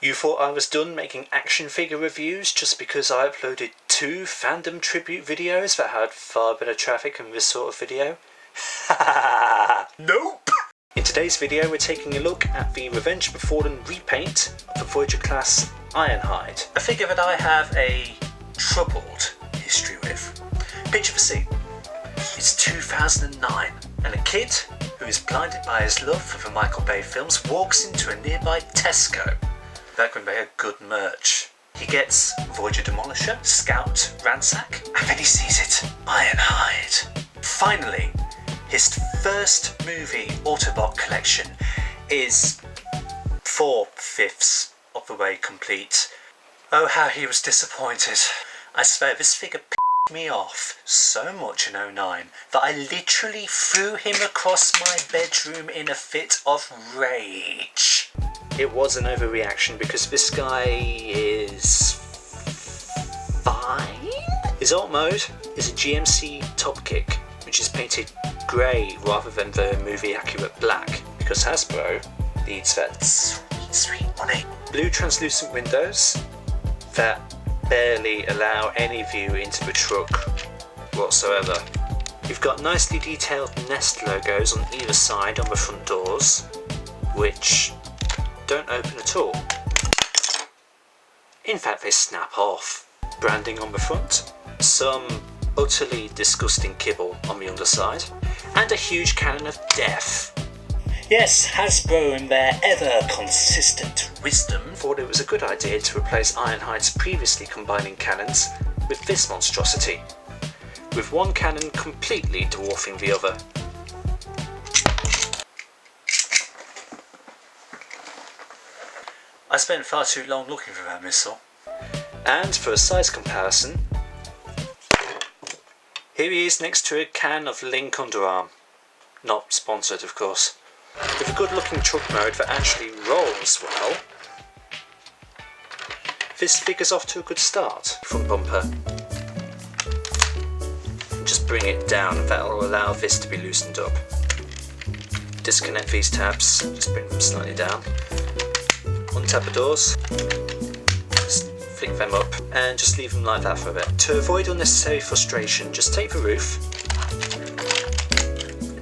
You thought I was done making action figure reviews just because I uploaded 2 fandom tribute videos that had far better traffic than this sort of video? Nope! In today's video we're taking a look at the Revenge of the Fallen repaint of the Voyager class Ironhide. A figure that I have a troubled history with. Picture the scene. It's 2009 and a kid who is blinded by his love for the Michael Bay films walks into a nearby Tesco. Back when they had good merch. He gets Voyager Demolisher, Scout, Ransack, and then he sees it, Ironhide. Finally, his first movie Autobot collection is 4/5 of the way complete. Oh, how he was disappointed. I swear this figure pissed me off so much in 2009 that I literally threw him across my bedroom in a fit of rage. It was an overreaction because this guy is fine. His alt mode is a GMC top kick, which is painted grey rather than the movie accurate black, because Hasbro needs that sweet money. Blue translucent windows that barely allow any view into the truck whatsoever. You've got nicely detailed Nest logos on either side on the front doors, which don't open at all. In fact, they snap off. Branding on the front, some utterly disgusting kibble on the underside, and a huge cannon of death. Yes, Hasbro in their ever consistent wisdom thought it was a good idea to replace Ironhide's previously combining cannons with this monstrosity, with one cannon completely dwarfing the other. I spent far too long looking for that missile. And for a size comparison, here he is next to a can of Link underarm. Not sponsored, of course. With a good looking truck mode that actually rolls well, this figure's off to a good start. Front bumper. Just bring it down, that'll allow this to be loosened up. Disconnect these tabs, just bring them slightly down. Untap the doors, just flick them up and just leave them like that for a bit. To avoid unnecessary frustration, just take the roof,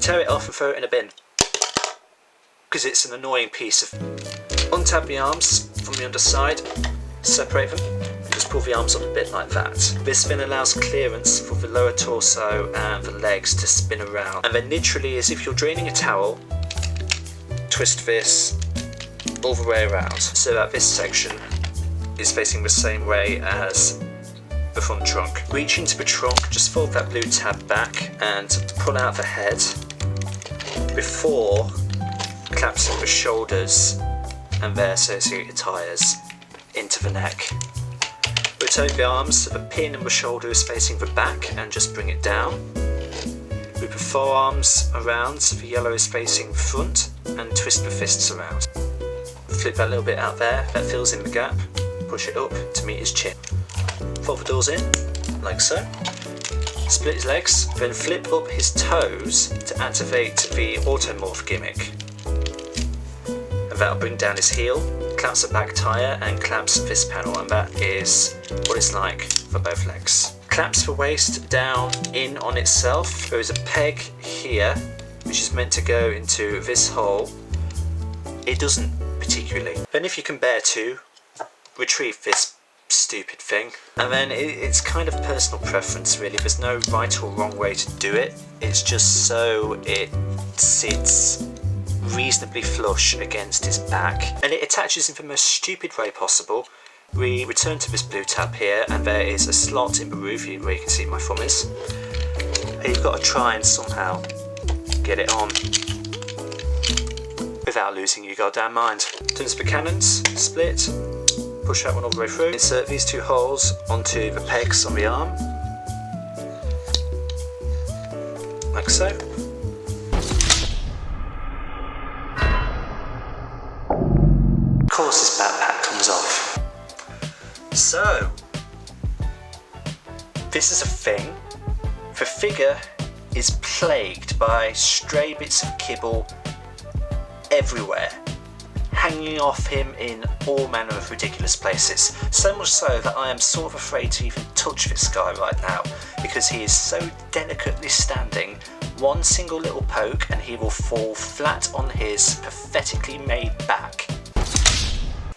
tear it off and throw it in a bin, because it's an annoying piece of... Untap the arms from the underside, separate them, and just pull the arms up a bit like that. This then allows clearance for the lower torso and the legs to spin around, and then literally as if you're draining a towel, twist this all the way around so that this section is facing the same way as the front trunk. Reach into the trunk, just fold that blue tab back and pull out the head before collapsing the shoulders and their associated tyres into the neck. Rotate the arms so the pin and the shoulder is facing the back and just bring it down. Move the forearms around so the yellow is facing the front and twist the fists around. Flip that little bit out there, that fills in the gap, push it up to meet his chin. Fold the doors in, like so. Split his legs, then flip up his toes to activate the automorph gimmick. And that'll bring down his heel, clamps the back tyre and clamps this panel, and that is what it's like for both legs. Clamps the waist down in on itself. There is a peg here which is meant to go into this hole. It doesn't particularly. Then if you can bear to, retrieve this stupid thing. And then it's kind of personal preference really, there's no right or wrong way to do it. It's just so it sits reasonably flush against his back. And it attaches in the most stupid way possible. We return to this blue tab here and there is a slot in the roof where you can see my thumb is. And you've got to try and somehow get it on without losing your goddamn mind. Turn to the cannons, split, push that one all the way through. Insert these 2 holes onto the pegs on the arm, like so. Of course this backpack comes off. So, this is a thing. The figure is plagued by stray bits of kibble everywhere. hanging off him in all manner of ridiculous places. So much so that I am sort of afraid to even touch this guy right now, because he is so delicately standing. One single little poke and he will fall flat on his pathetically made back.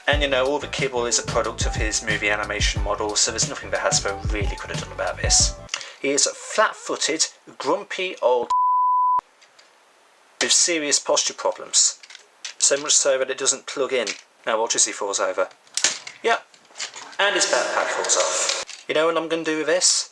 And you know, all the kibble is a product of his movie animation model, so there's nothing that Hasbro really could have done about this. He is a flat-footed, grumpy old with serious posture problems. So much so that it doesn't plug in. Now watch as he falls over. Yep, and his backpack falls off. You know what I'm going to do with this?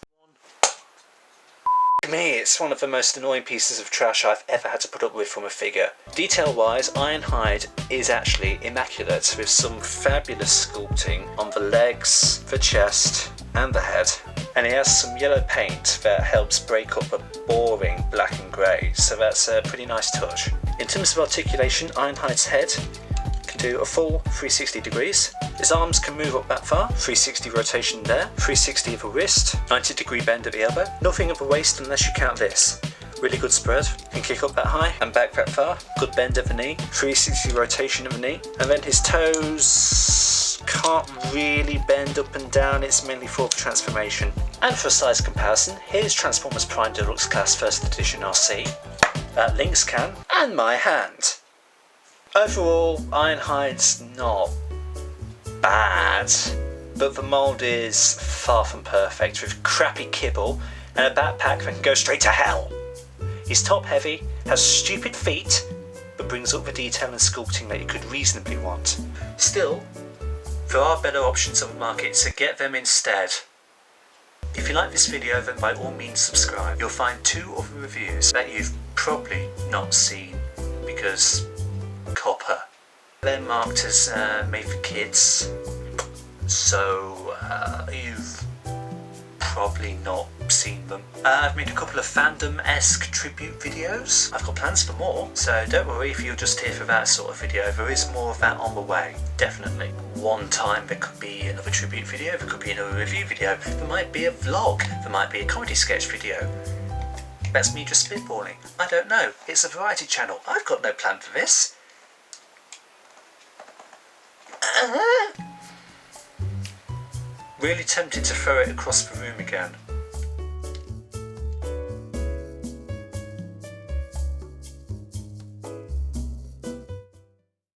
To me, it's one of the most annoying pieces of trash I've ever had to put up with from a figure. Detail-wise, Ironhide is actually immaculate, with some fabulous sculpting on the legs, the chest, and the head. And he has some yellow paint that helps break up a boring black and grey, so that's a pretty nice touch. In terms of articulation, Ironhide's head can do a full 360 degrees. His arms can move up that far, 360 rotation there, 360 of the wrist, 90-degree bend at the elbow, nothing of the waist unless you count this. Really good spread, can kick up that high and back that far, good bend of the knee, 360 rotation of the knee, and then his toes can't really bend up and down, it's mainly for the transformation. And for a size comparison, here's Transformers Prime Deluxe Class First Edition RC, that Link's can, and my hand. Overall, Ironhide's not bad, but the mould is far from perfect, with crappy kibble and a backpack that can go straight to hell. He's top heavy, has stupid feet, but brings up the detail and sculpting that you could reasonably want. Still, there are better options on the market, so get them instead. If you like this video, then by all means subscribe. You'll find 2 other reviews that you've probably not seen, because copper. They're marked as made for kids, so you've probably not seen them. I've made a couple of fandom-esque tribute videos. I've got plans for more, so don't worry if you're just here for that sort of video. There is more of that on the way, definitely. One time there could be another tribute video, there could be another review video, there might be a vlog, there might be a comedy sketch video. That's me just spitballing. I don't know. It's a variety channel. I've got no plan for this. Really tempted to throw it across the room again.